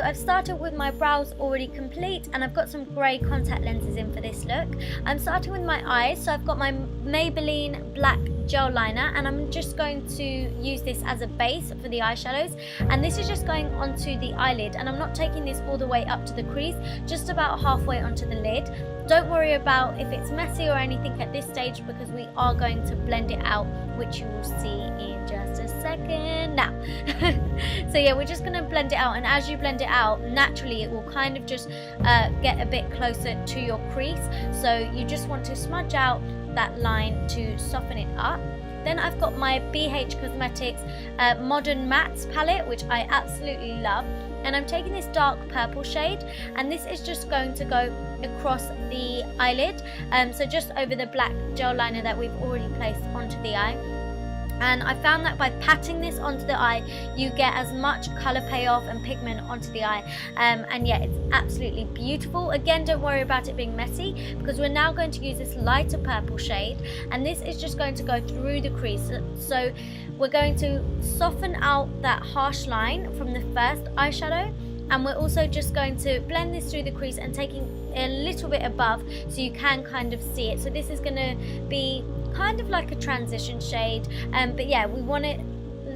I've started with my brows already complete, and I've got some grey contact lenses in for this look. I'm starting with my eyes, so I've got my Maybelline black gel liner, and I'm just going to use this as a base for the eyeshadows, and this is just going onto the eyelid, and I'm not taking this all the way up to the crease, just about halfway onto the lid. Don't worry about if it's messy or anything at this stage, because we are going to blend it out, which you will see in just a second now. So yeah, we're just going to blend it out, and as you blend it out, naturally it will kind of just get a bit closer to your crease, so you just want to smudge out that line to soften it up. Then I've got my BH Cosmetics Modern Mattes palette, which I absolutely love, and I'm taking this dark purple shade, and this is just going to go across the eyelid, so just over the black gel liner that we've already placed onto the eye. And I found that by patting this onto the eye, you get as much colour payoff and pigment onto the eye, and yeah, it's absolutely beautiful. Again, don't worry about it being messy, because we're now going to use this lighter purple shade, and this is just going to go through the crease. So we're going to soften out that harsh line from the first eyeshadow, and we're also just going to blend this through the crease and taking a little bit above so you can kind of see it. So this is going to be kind of like a transition shade, but yeah, we want to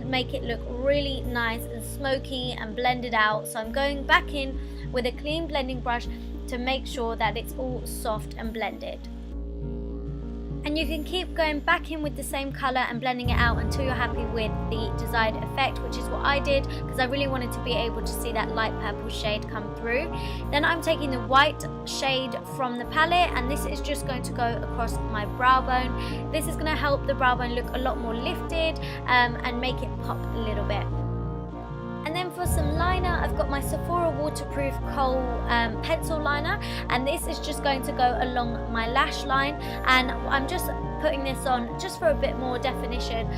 make it look really nice and smoky and blended out. So I'm going back in with a clean blending brush to make sure that it's all soft and blended. And you can keep going back in with the same colour and blending it out until you're happy with the desired effect, which is what I did, because I really wanted to be able to see that light purple shade come through. Then I'm taking the white shade from the palette, and this is just going to go across my brow bone. This is going to help the brow bone look a lot more lifted and make it pop a little bit. And then for some liner, I've got my Sephora Waterproof Kohl pencil liner, and this is just going to go along my lash line, and I'm just putting this on just for a bit more definition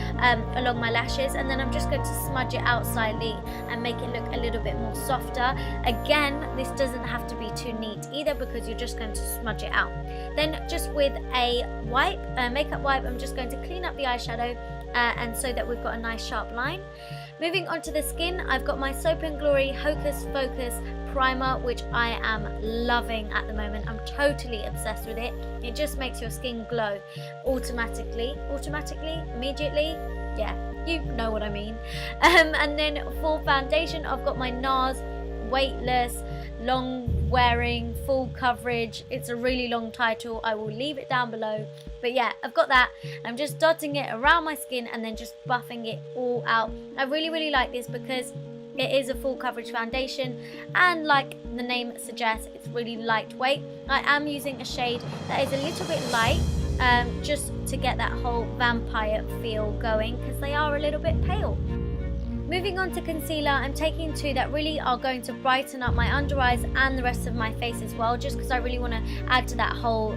along my lashes, and then I'm just going to smudge it out slightly and make it look a little bit more softer. Again, this doesn't have to be too neat either, because you're just going to smudge it out. Then just with a wipe, makeup wipe, I'm just going to clean up the eyeshadow, and so that we've got a nice sharp line. Moving on to the skin, I've got my Soap & Glory Hocus Focus primer, which I am loving at the moment. I'm totally obsessed with it. It just makes your skin glow automatically, immediately. Yeah, you know what I mean. And then for foundation, I've got my NARS Weightless Long Wearing Full Coverage. It's a really long title, I will leave it down below, but yeah, I've got that. I'm just dotting it around my skin and then just buffing it all out. I really like this because it is a full coverage foundation, and like the name suggests, it's really lightweight. I am using a shade that is a little bit light, just to get that whole vampire feel going, because they are a little bit pale. Moving on to concealer, I'm taking two that really are going to brighten up my under eyes and the rest of my face as well, just because I really want to add to that whole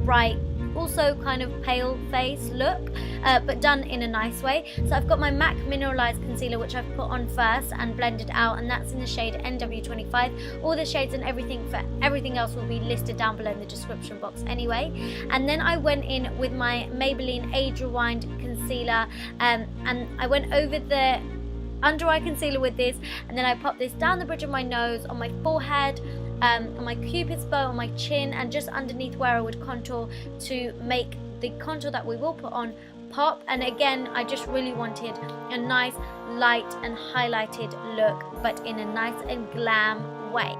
bright, also kind of pale face look, but done in a nice way. So I've got my MAC Mineralized Concealer, which I've put on first and blended out, and that's in the shade NW25. All the shades and everything for everything else will be listed down below in the description box anyway. And then I went in with my Maybelline Age Rewind Concealer, and I went over the under eye concealer with this, and then I popped this down the bridge of my nose, on my forehead, on my cupid's bow, on my chin, and just underneath where I would contour, to make the contour that we will put on pop. And again, I just really wanted a nice light and highlighted look, but in a nice and glam way.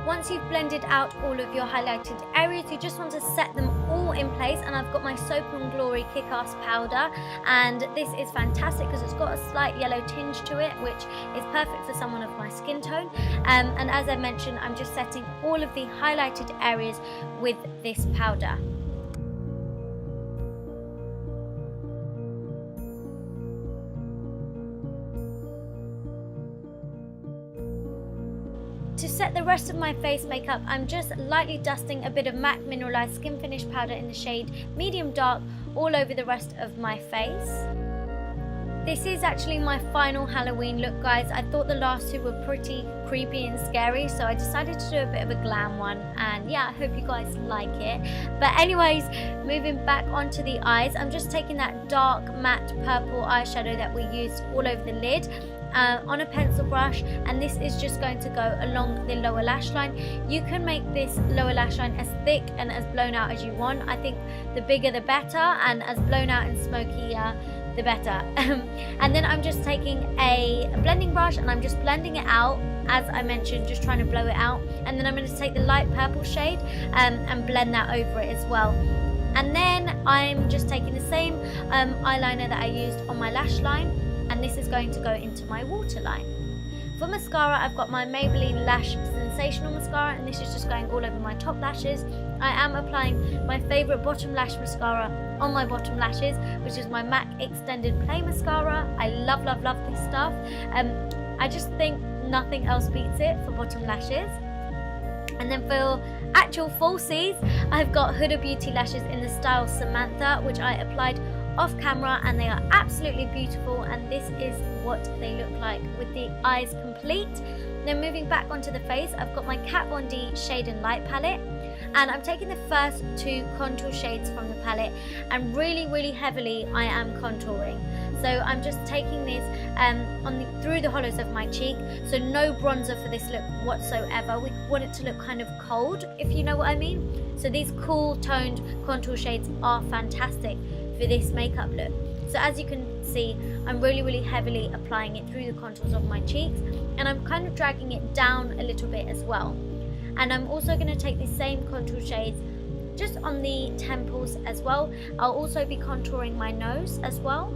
Once you've blended out all of your highlighted areas, you just want to set them all in place, and I've got my Soap & Glory Kick-Ass powder, and this is fantastic because it's got a slight yellow tinge to it, which is perfect for someone of my skin tone. And as I mentioned, I'm just setting all of the highlighted areas with this powder. To set the rest of my face makeup, I'm just lightly dusting a bit of MAC Mineralized Skin Finish powder in the shade Medium Dark all over the rest of my face. This is actually my final Halloween look, guys. I thought the last two were pretty creepy and scary, so I decided to do a bit of a glam one, and yeah, I hope you guys like it. But anyways, moving back onto the eyes, I'm just taking that dark matte purple eyeshadow that we used all over the lid on a pencil brush, and this is just going to go along the lower lash line. You can make this lower lash line as thick and as blown out as you want. I think the bigger the better, and as blown out and smokier the better. And then I'm just taking a blending brush and I'm just blending it out, as I mentioned, just trying to blow it out. And then I'm going to take the light purple shade and blend that over it as well. And then I'm just taking the same eyeliner that I used on my lash line, and this is going to go into my waterline. For mascara, I've got my Maybelline Lash Sensational Mascara, and this is just going all over my top lashes. I am applying my favourite bottom lash mascara on my bottom lashes, which is my MAC Extended Play Mascara. I love, love, love this stuff. I just think nothing else beats it for bottom lashes. And then for actual falsies, I've got Huda Beauty lashes in the style Samantha, which I applied off camera, and they are absolutely beautiful, and this is what they look like with the eyes complete. Then moving back onto the face, I've got my Kat Von D Shade and Light palette, and I'm taking the first two contour shades from the palette, and really, really heavily I am contouring. So I'm just taking this through the hollows of my cheek, so no bronzer for this look whatsoever. We want it to look kind of cold, if you know what I mean. So these cool toned contour shades are fantastic for this makeup look. So as you can see, I'm really, really heavily applying it through the contours of my cheeks, and I'm kind of dragging it down a little bit as well. And I'm also going to take the same contour shades just on the temples as well. I'll also be contouring my nose as well.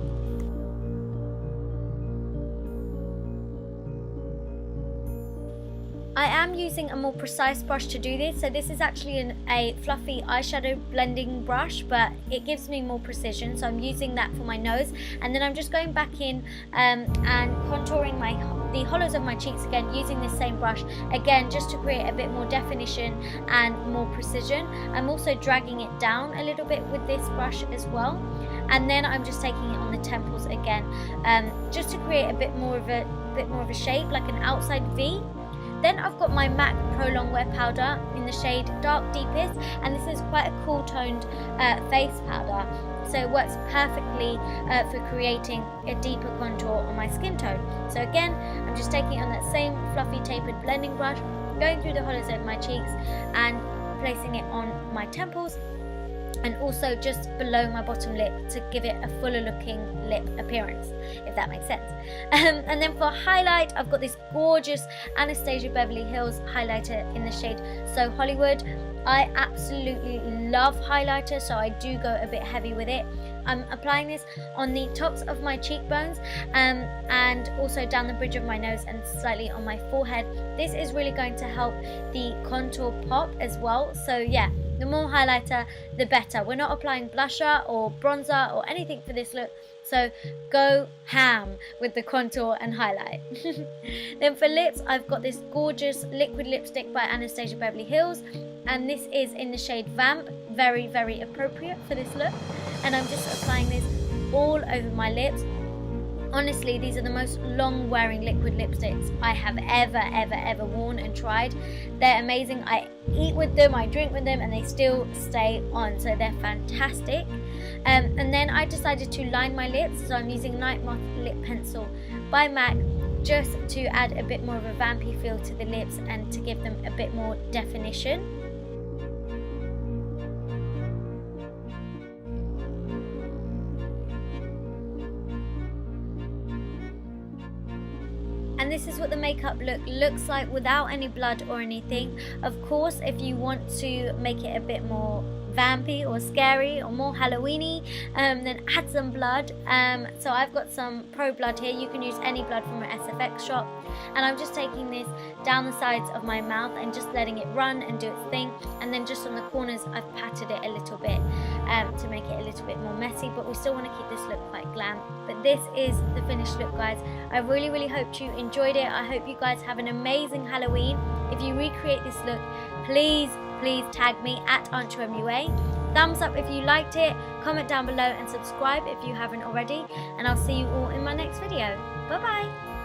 I am using a more precise brush to do this, so this is actually a fluffy eyeshadow blending brush, but it gives me more precision, so I'm using that for my nose. And then I'm just going back in and contouring the hollows of my cheeks again, using the same brush again, just to create a bit more definition and more precision. I'm also dragging it down a little bit with this brush as well, and then I'm just taking it on the temples again, just to create a bit more of a shape, like an outside V. Then I've got my MAC Pro Long Wear Powder in the shade Dark Deepest, and this is quite a cool toned face powder, so it works perfectly for creating a deeper contour on my skin tone. So again, I'm just taking it on that same fluffy tapered blending brush, going through the hollows of my cheeks and placing it on my temples, and also just below my bottom lip to give it a fuller looking lip appearance, if that makes sense. And then for highlight, I've got this gorgeous Anastasia Beverly Hills highlighter in the shade So Hollywood. I absolutely love highlighter, so I do go a bit heavy with it. I'm applying this on the tops of my cheekbones and also down the bridge of my nose and slightly on my forehead. This is really going to help the contour pop as well. So yeah, the more highlighter, the better. We're not applying blusher or bronzer or anything for this look, so go ham with the contour and highlight. Then for lips, I've got this gorgeous liquid lipstick by Anastasia Beverly Hills, and this is in the shade Vamp. Very, very appropriate for this look. And I'm just applying this all over my lips. Honestly, these are the most long wearing liquid lipsticks I have ever worn and tried. They're amazing. I eat with them, I drink with them, and they still stay on, so they're fantastic. And then I decided to line my lips, so I'm using Night Moth Lip Pencil by MAC, just to add a bit more of a vampy feel to the lips and to give them a bit more definition. And this is what the makeup look looks like without any blood or anything. Of course, if you want to make it a bit more vampy or scary or more Halloweeny, then add some blood. So I've got some Pro Blood here. You can use any blood from an SFX shop. And I'm just taking this down the sides of my mouth and just letting it run and do its thing. And then just on the corners, I've patted it a little bit to make it a little bit more messy. But we still want to keep this look quite glam. But this is the finished look, guys. I really hope you enjoyed it. I hope you guys have an amazing Halloween. If you recreate this look, please tag me at AnchalMUA. Thumbs up if you liked it, comment down below and subscribe if you haven't already, and I'll see you all in my next video. Bye bye.